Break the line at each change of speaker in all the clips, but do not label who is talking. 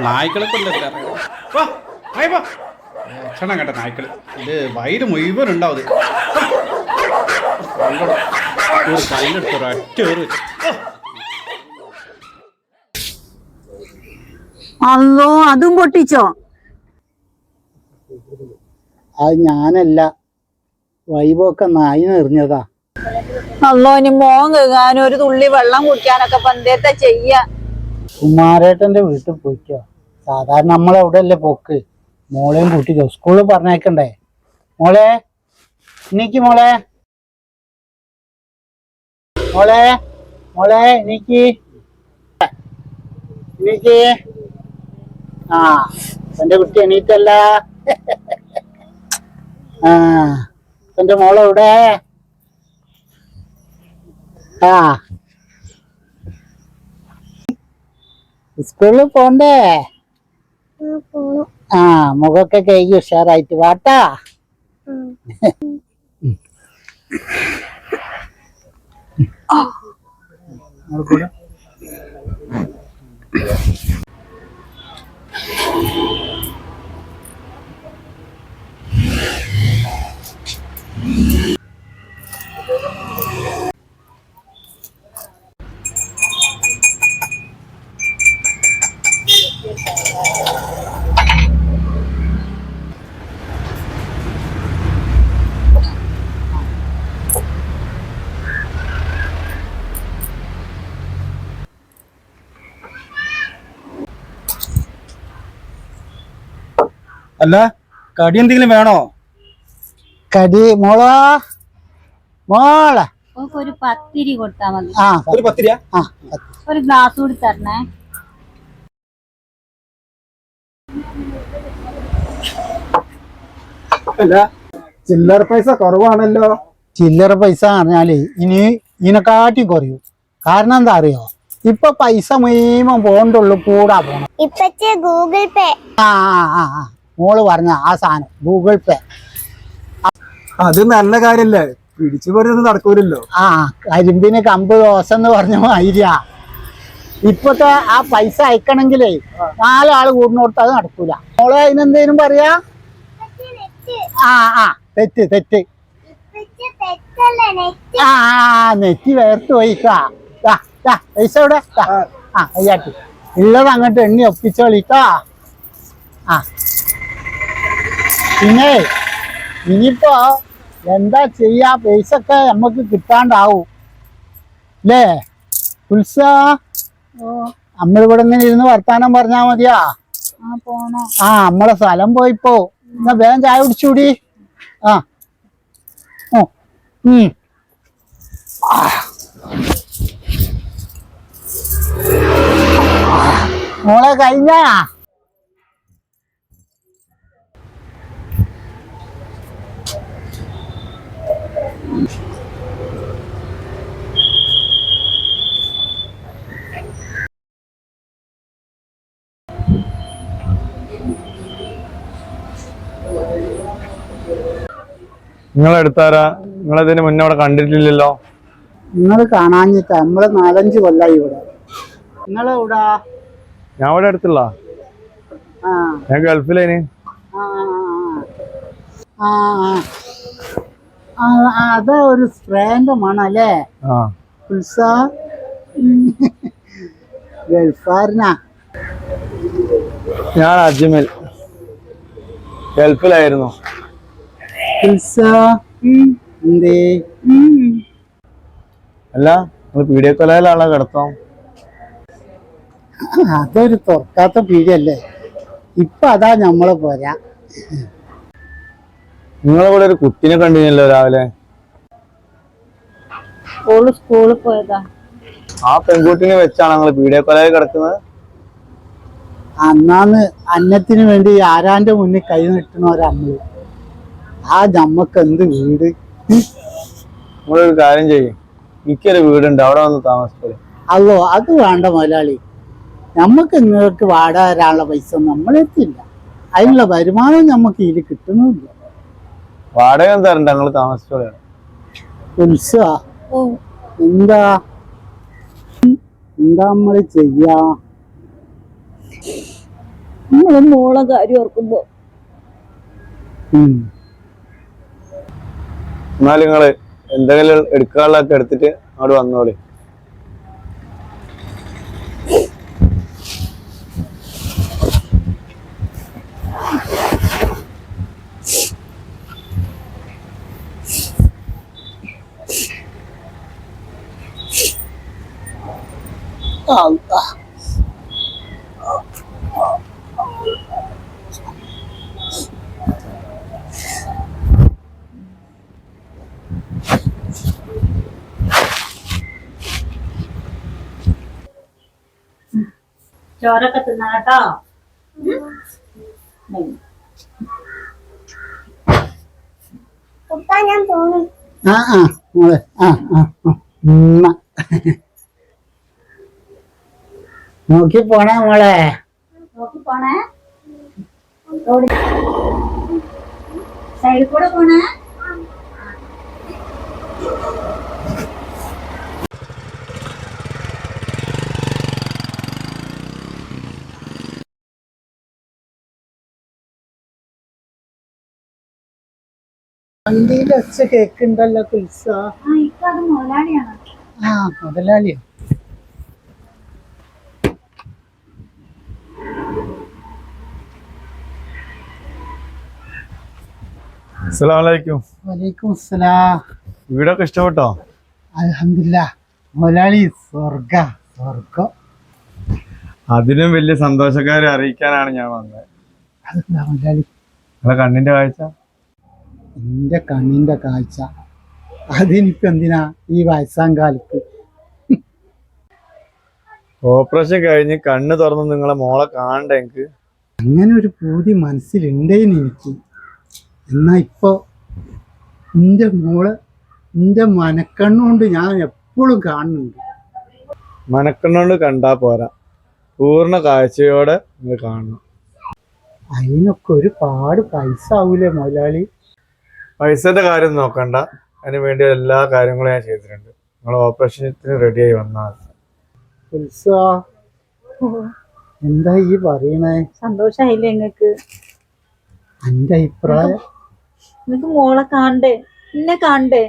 നായ്ക്കളെ കൊണ്ടല്ല ക്ഷണം കേട്ട നായ്ക്കള് ഇത് വൈര് മുഴുവനുണ്ടാവും കല്ലെടുത്ത് ഒരൊറ്റ
അല്ലോ അതും പൊട്ടിച്ചോ?
അത് ഞാനല്ല, വൈബൊക്കെ നായി എറിഞ്ഞതാ.
അല്ലോ ഇനി മോൻ കേൾക്കാനും ഒരു തുള്ളി വെള്ളം കുടിക്കാനൊക്കെ പന്തേത്ത ചെയ്യാ.
കുമാരേട്ടന്റെ വീട്ടിൽ പോയിക്കോ. സാധാരണ നമ്മളെവിടെ അല്ലേ പോക്ക്. മോളെയും കൂട്ടിക്കോ, സ്കൂളിൽ പറഞ്ഞേക്കണ്ടേ. മോളെ എനിക്ക് മോളെ മോളെ മോളെ എനിക്ക് എനിക്ക് ആ എന്റെ കുട്ടി എണീറ്റല്ല. ആ എന്റെ മോളെവിടെ? ആ സ്കൂളിൽ പോണ്ടേ? ആ മുഖമൊക്കെ കഴുകി ഉഷാറായിട്ട് വാട്ടാ.
അല്ല കടി എന്തെങ്കിലും വേണോ?
കടി മോളാ മോളെ
ഒരു പത്തിരി കൊടുത്താ മതി.
ആ
ഒരു പത്തിരിയാ?
ഒരു ഗ്ലാസ് കൂടി തരണേ.
അല്ല ചില്ലറ പൈസ കുറവാണല്ലോ.
ചില്ലറ പൈസ പറഞ്ഞാല് ഇനി ഇതിനെക്കാട്ടി കുറയും. കാരണം എന്താ അറിയോ, ഇപ്പൊ പൈസ മുഴുവൻ പോണ്ടുള്ളൂ, കൂടാ പോണം.
ഗൂഗിൾ പേ.
ആ ആ ആ മോള് പറഞ്ഞ ആ സാധനം ഗൂഗിൾ പേ.
അത് നല്ല കാര്യല്ലേ, പിടിച്ചു പോരുന്നത് നടക്കൂലല്ലോ.
ആ കരിമ്പിന് കമ്പ് ദോശ എന്ന് പറഞ്ഞ മാതിരിയാ. ഇപ്പത്തെ ആ പൈസ അയക്കണെങ്കിലേ 4 ആള് കൂടുന്നോടത്ത് അത് നടക്കൂല. മോളെ അതിനെന്തേലും പറയാ? ആ ആ തെറ്റ് തെറ്റ്. ആ നെറ്റി വേർത്ത് പോയിക്കാ. പൈസ ഇവിടെ ആ അയ്യാട്ടി ഉള്ളത് അങ്ങോട്ട് എണ്ണി ഒപ്പിച്ചോളിക്കാ. ആ പിന്നെ ഇനിയിപ്പോ എന്താ ചെയ്യാ, പൈസ ഒക്കെ നമ്മക്ക് കിട്ടാണ്ടാവും അല്ലേ? ഉത്സ നമ്മളിവിടെ ഇങ്ങനെ ഇരുന്ന് വർത്താനം പറഞ്ഞാ മതിയാ. ആ നമ്മളെ സ്ഥലം പോയിപ്പോ എന്നാ വേഗം ചായ കുടിച്ചൂടി. ആ മോളെ കഴിഞ്ഞ
നിങ്ങളെടുത്താരാ? നിങ്ങളതിന് മുന്നേ അവിടെ കണ്ടിട്ടില്ലല്ലോ.
നിങ്ങൾ കാണാഞ്ഞിട്ടാ, നമ്മള് 4-5 കൊല്ലായി ഇവിടെ. നിങ്ങളെവിടാ?
ഞാൻ ഇവിടെ അടുത്തുള്ള ഞാൻ ഗൾഫിലേന്.
അതാ ഒരു സ്പ്രേന്റെ മണല്ലേ ഉത്സ? ഗൾഫാരനാ?
ഞാൻ അജ്മൽ, ഗൾഫിലായിരുന്നു. അല്ല നിങ്ങൾ പീഡിയ കൊലയിലാണോ കിടത്തം?
അതൊരു തുറക്കാത്ത പീടിയല്ലേ, ഇപ്പൊ അതാ നമ്മളെ പോരാ.
നിങ്ങളിവിടെ ഒരു കുട്ടീനെ കണ്ടിരുന്നല്ലോ രാവിലെ.
സ്കൂളിൽ പോയതാ.
ആ പെൺകുട്ടിനെ വെച്ചാണ് നിങ്ങൾ പീഡിയ കൊലയിൽ കിടക്കുന്നത്?
അന്നാന്ന് അന്നത്തിന് വേണ്ടി ആരാന്റെ മുന്നിൽ കൈ നീട്ടുന്നവരമ്മള്. ആ നമ്മക്ക് എന്ത് വീട്.
നിങ്ങളൊരു കാര്യം ചെയ്യും, എനിക്കൊരു വീടുണ്ട്, അവിടെ വന്ന് താമസിച്ചോളി.
അല്ലോ അത് വേണ്ട മുതലാളി, നമുക്ക് നിങ്ങൾക്ക് വാടക തരാനുള്ള പൈസ ഒന്നും നമ്മളെത്തില്ല. അതിനുള്ള വരുമാനം നമുക്ക് ഇതിൽ കിട്ടുന്നില്ല.
വാടക തരണ്ട, ഞങ്ങള് താമസിച്ചോളിയാണ്.
ഉത്സവ എന്താ എന്താ നമ്മള് ചെയ്യാ?
നമ്മള് മോളെ കാര്യം ഓർക്കുമ്പോ
എന്നാലും നിങ്ങള് എന്തെങ്കിലും എടുക്കാനുള്ളതൊക്കെ എടുത്തിട്ട് അവിടെ വന്നോളി.
ചോറൊക്കെ തിന്നാട്ടോ.
ആ ആ മോളെ ആ ആ ഉമ്മ. നോക്കി പോണേ മോളെ.
നോക്കി പോണേ, സൈഡിൽ കൂടെ പോണേ.
വണ്ടിയിൽ ഒച്ച കേക്കുണ്ടല്ലോ കുൽസ.
അത് മുതലാളിയാണ്.
ആ മുതലാളിയോ?
അസ്സലാമലൈക്കും.
വലൈക്കും അസ്സലാം.
വീടൊക്കെ ഇഷ്ടപ്പെട്ടോ?
അൽഹംദുലില്ലാ മുതലാളി, സ്വർഗം.
അതിനും വലിയ സന്തോഷക്കാരെ അറിയിക്കാനാണ് ഞാൻ വന്നത്.
അതെന്താ മുതലാളി?
നിങ്ങളെ കണ്ണിന്റെ കാഴ്ച.
എന്റെ കണ്ണിന്റെ കാഴ്ച അതിനിപ്പോ എന്തിനാ ഈ വയസ്സാം കാലത്ത്?
ഓപ്പറേഷൻ കഴിഞ്ഞ് കണ്ണ് തുറന്ന് നിങ്ങളെ മോളെ കാണണ്ടേ എനിക്ക്.
അങ്ങനെ ഒരു പൂതി മനസ്സിലുണ്ടേന്ന് എനിക്ക്. എന്നാ ഇപ്പൊ എന്റെ മോള് എന്റെ മനക്കണ്ണുകൊണ്ട് ഞാൻ എപ്പോഴും കാണുന്നുണ്ട്.
മനക്കണ്ണോണ്ട് കണ്ടാ പോരാ, പൂർണ്ണ കാഴ്ചയോടെ നിങ്ങൾ കാണണം.
അതിനൊക്കെ ഒരുപാട് പൈസ ആവൂലേ മുതലാളി?
പൈസന്റെ കാര്യം നോക്കണ്ട, അതിന് വേണ്ടി എല്ലാ കാര്യങ്ങളും ഞാൻ ചെയ്തിട്ടുണ്ട്. നിങ്ങൾ ഓപ്പറേഷന് റെഡിയായി വന്നാൽ
ഉത്സവ എന്താ ഈ പറയണേ?
സന്തോഷായില്ലേ നിങ്ങക്ക്?
എന്റെ അഭിപ്രായം
നിങ്ങക്ക് മോളെ കാണണ്ടേ, എന്നെ കാണണ്ടേ?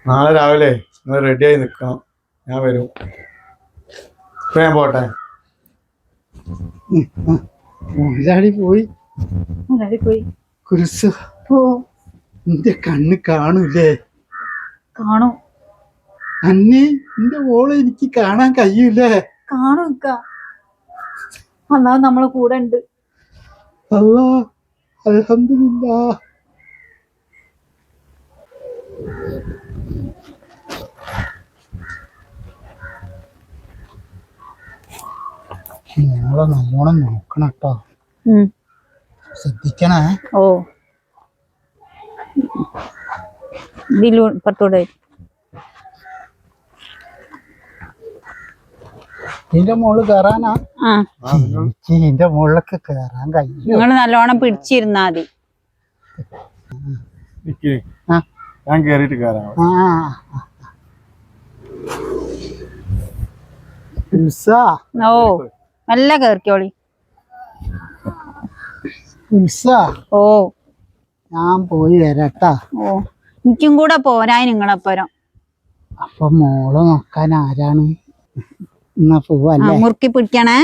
നാളെ രാവിലെ നിങ്ങൾ റെഡിയായി നിൽക്കണം, ഞാൻ വരും. ഇപ്പൊ ഞാൻ പോട്ടെ.
മുതലാളി പോയി.
മുതലാളി പോയി.
കുരിശ് എന്റെ കണ്ണ് കാണൂലേ?
കാണും.
അന്നെ എന്റെ മോളെ എനിക്ക് കാണാൻ കഴിയൂലേ?
കാണും. അല്ലാതെ നമ്മളെ കൂടെ ഉണ്ട്.
അല്ലാ അൽഹംദുലില്ലാ. മോളെ നല്ലോണം നോക്കണം കേട്ടോ, ശ്രദ്ധിക്കണേ.
ഓ പുറത്തൂടെ
ഇതിന്റെ മോള് കേറാനാ?
ആ,
ഇതിന്റെ മുകളിലൊക്കെ കേറാൻ കഴിയും.
നിങ്ങൾ നല്ലോണം പിടിച്ചിരുന്നാ മതി.
ഞാൻ കേറിയിട്ട് കയറാം.
ഓ നല്ല കേറിക്കോളി.
ഓ ഞാൻ പോയി വരട്ടാ.
ഓ എനിക്കും കൂടെ പോരാ നിങ്ങളെപ്പരം.
അപ്പൊ മോള് നോക്കാൻ ആരാണ്? എന്നാ പോവല്ലേ?
മുറുക്കി പിടിക്കണേ.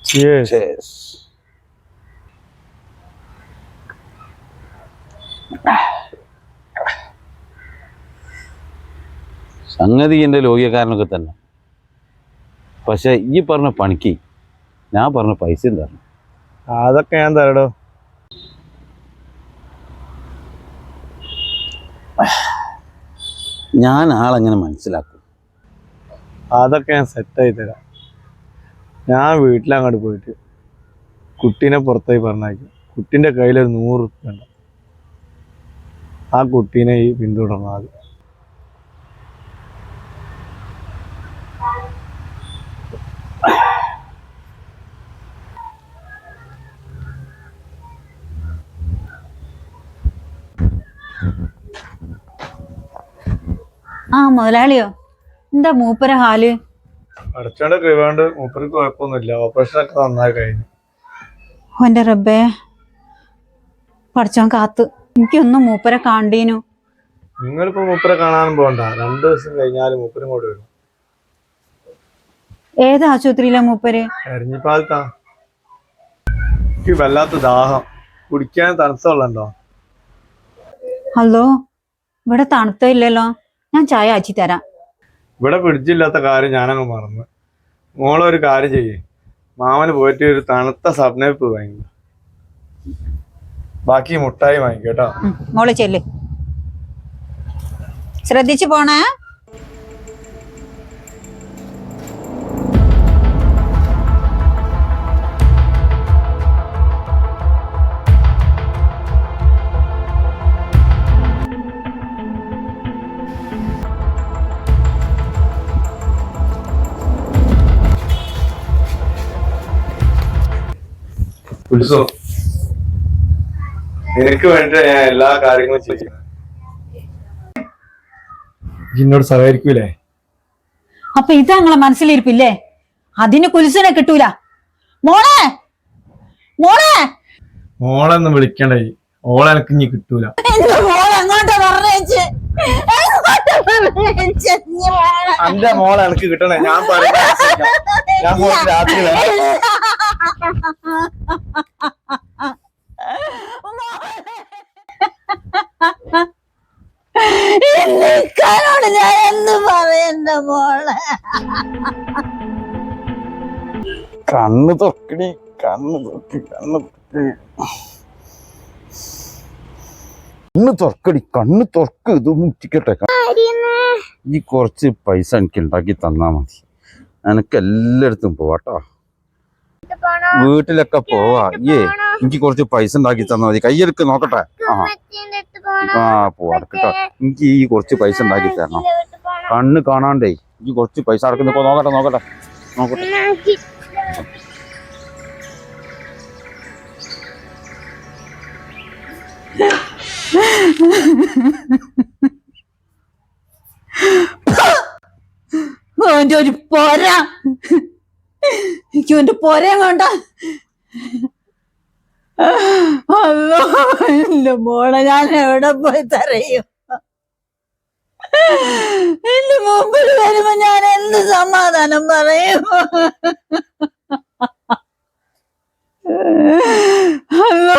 Cheers.
സംഗതി എൻ്റെ ലോകിയക്കാരനൊക്കെ തന്നെ. പക്ഷെ ഈ പറഞ്ഞ പണിക്ക് ഞാൻ പറഞ്ഞ പൈസയും തരണം.
അതൊക്കെ ഞാൻ തരടോ.
ഞാൻ ആളെങ്ങനെ മനസ്സിലാക്കും?
അതൊക്കെ ഞാൻ സെറ്റായി തരാം. ഞാൻ വീട്ടിലങ്ങോട്ട് പോയിട്ട് കുട്ടീനെ പുറത്തായി പറഞ്ഞയക്കും. കുട്ടീൻ്റെ കയ്യിലൊരു 100 റുപ്യ ഉണ്ട്. ആ കുട്ടീനെ ഈ പിന്തുടർന്നാൽ മതി.
ആ മുതലാളിയോ, എന്താ മൂപ്പര ഹാല്?
അടച്ചോണ്ട് കഴിവാണ്ട് മൂപ്പർക്ക് കുഴപ്പമൊന്നുമില്ല. ഓപ്പറേഷനൊക്കെ നന്നായി കഴിഞ്ഞു.
ഓന്റെ റബ്ബേ, പഠിച്ചോൻ കാത്ത്. എനിക്കൊന്നും മൂപ്പരെ കാണ്ടീനു.
നിങ്ങളിപ്പോ മൂപ്പരെ കാണാനും പോകണ്ട. 2 ദിവസം കഴിഞ്ഞാൽ മൂപ്പരും കൂടെ വരും.
ഏത് ആശുപത്രിയിലാ മൂപ്പര്?
എരഞ്ഞിപ്പാലത്താ. എനിക്ക് വല്ലാത്ത ദാഹം. കുടിക്കാൻ തണുത്ത വെള്ളമുണ്ടോ?
ഹലോ, ഇവിടെ തണുത്തില്ലല്ലോ. ഞാൻ ചായ ആച്ചി തരാം.
ഇവിടെ ഫ്രിഡ്ജില്ലാത്ത കാര്യം ഞാനങ്ങ് മറന്നു. മോളൊരു കാര്യം ചെയ്യേ, മാമന് പോയിട്ട് ഒരു തണുത്ത സബ്നേപ്പ് വാങ്ങി, ബാക്കി മുട്ടായി വാങ്ങിക്കും കേട്ടോ.
മോള് ചെല്ല്, ശ്രദ്ധിച്ചു പോണേ.
ഉത്സവം നിനക്ക് വേണ്ടി ഞാൻ എല്ലാ കാര്യങ്ങളും ചെയ്യും. എന്നോട് സഹകരിക്കൂലേ?
അപ്പൊ ഇതാ നിങ്ങളെ മനസ്സിലിരിപ്പില്ലേ? അതിന് കുലിസിനെ കിട്ടൂല. മോളെ, മോളെ,
മോളെന്ന് വിളിക്കണ്ടേ. ഓളെ എനിക്ക് ഇനി കിട്ടൂല. എന്റെ മോളെ എനിക്ക് കിട്ടണേ. ഞാൻ പറയുന്നത് ഞാൻ പോയിട്ട് രാത്രി വരാം.
ഞാൻ എന്ന് പറയണ്ട മോളെ.
കണ്ണ് തുറക്കടി, കണ്ണ് തുറക്ക്, കണ്ണ് തുറക്കടി, കണ്ണ് തുറക്ക്. ഇത് മുറ്റിക്കട്ടെ. ഈ കുറച്ച് പൈസ എനിക്ക് ഉണ്ടാക്കി തന്നാ മതി. എനിക്ക് എല്ലായിടത്തും പോവാട്ടോ. വീട്ടിലൊക്കെ പോവാ. എനിക്ക് കുറച്ച് പൈസ ഉണ്ടാക്കി തന്നാ മതി. കയ്യെടുക്ക് നോക്കട്ടെ. പോവാ കേട്ടോ. എനിക്ക് ഈ കുറച്ച് പൈസ ഉണ്ടാക്കി തരണം. കണ്ണ് കാണാണ്ടേ ഈ കുറച്ച് പൈസ അടക്കുന്ന നോക്കട്ടെ നോക്കട്ടെ നോക്കട്ടെ.
ഓന്റെ ഒരു പോര, എനിക്ക് ഓന്റെ പോരയും വേണ്ട. അല്ലോ എന്റെ മോളെ ഞാൻ എവിടെ പോയി തറയും? എന്റെ മുമ്പിൽ വരുമ്പോ ഞാൻ എന്ത് സമാധാനം പറയും? അല്ലോ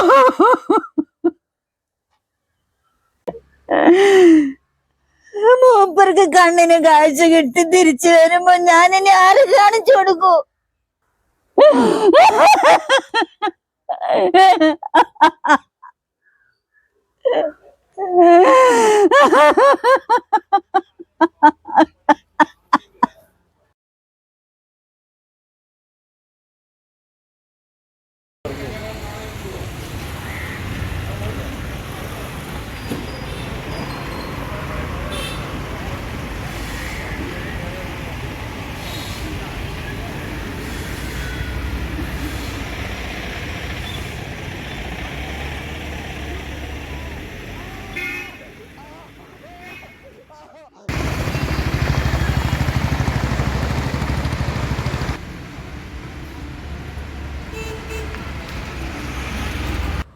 മൂപ്പർക്ക് കണ്ണിന് കാഴ്ച കിട്ടി തിരിച്ചു വരുമ്പോ ഞാൻ ഇനി ആര് കാണിച്ചു കൊടുക്കൂ?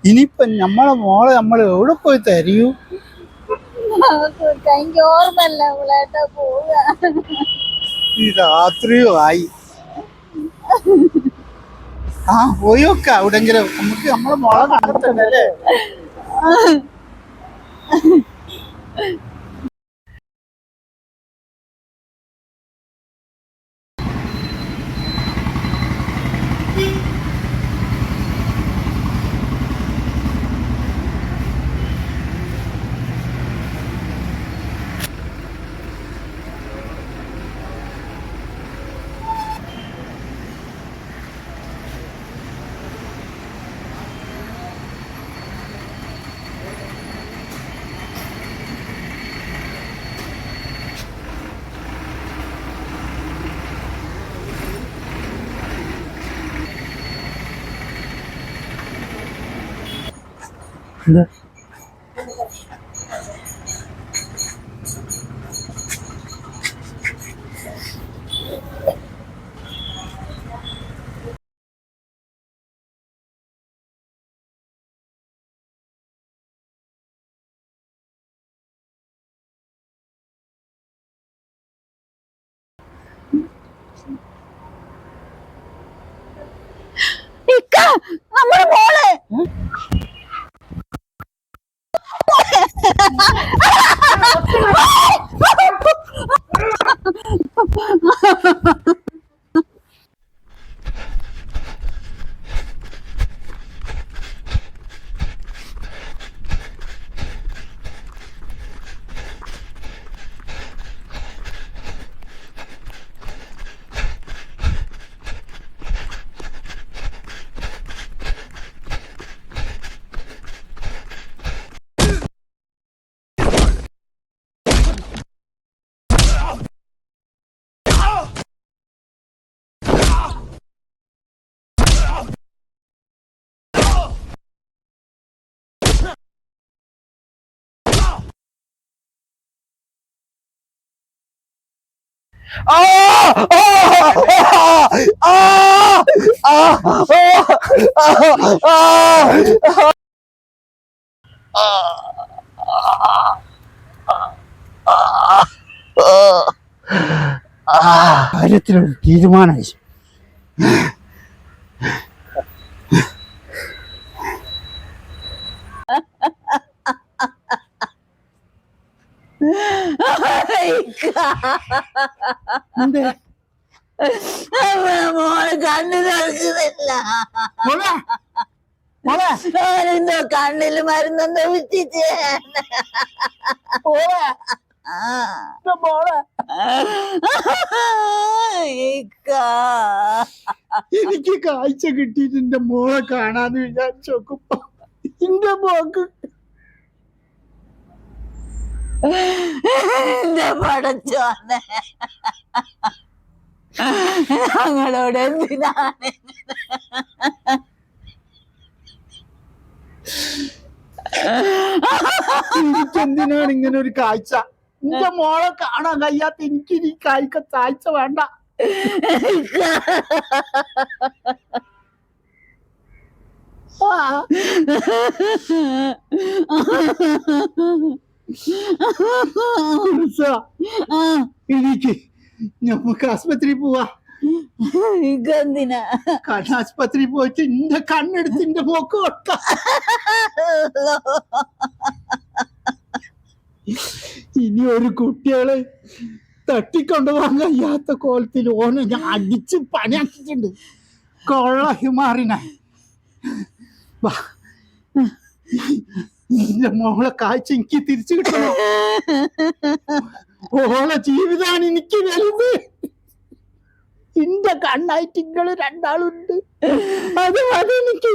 ഇനിയിപ്പൊ നമ്മളെ മോളെ നമ്മൾ എവിടെ പോയി തരൂ?
എനിക്ക് ഓർമ്മല്ല അവളേട്ടാ പോവുക.
ഈ രാത്രിയോ ആയി. പോയൊക്കെ എവിടെങ്കിലും നമുക്ക് നമ്മളെ മോളെ കണ്ടെത്തണ്ടല്ലേ?
ഇക്ക, നമ്മുടെ മോള്
കാര്യത്തിലൊരു തീരുമാനമായി.
മോള് കണ്ണു തുറക്കുന്നില്ല. എന്തോ കണ്ണില് മരുന്നെന്തോ വിറ്റിച്ച്.
എനിക്ക് കാഴ്ച കിട്ടിയിട്ട് എന്റെ മോളെ കാണാന്ന് വിചാരിച്ചു നോക്കുമ്പോ എന്റെ മോക്ക്
എന്റെ പടച്ചോനെ, ഞങ്ങളോട് എന്തിനാണ്?
എനിക്കെന്തിനാണ് ഇങ്ങനെ ഒരു കാഴ്ച? എന്റെ മോളെ കാണാൻ കഴിയാത്ത എനിക്ക് ഈ കാഴ്ച വേണ്ട. എനിക്ക് നമുക്ക് ആസ്പത്രി പോവാ.
എന്തിനാ?
കണ്ണാസ്പത്രി പോയിട്ട് എന്റെ കണ്ണെടുത്ത് എന്റെ മോക്ക് കൊടുക്കാം. ഇനി ഒരു കുട്ടികളെ തട്ടിക്കൊണ്ടുപോകാൻ കഴിയാത്ത കോലത്തിൽ ഓനെ ഞാൻ അടിച്ച് പണിയാക്കിയിട്ടുണ്ട്. കൊള്ള ഹിമാറിനെ. എന്റെ മോളെ കാഴ്ച എനിക്ക് തിരിച്ചു കിട്ടണം. ഓളെ ജീവിതമാണ് എനിക്ക് വലുത്. എന്റെ കണ്ണായിട്ട് ഇങ്ങള് രണ്ടാളുണ്ട്. അത് മതി എനിക്ക്.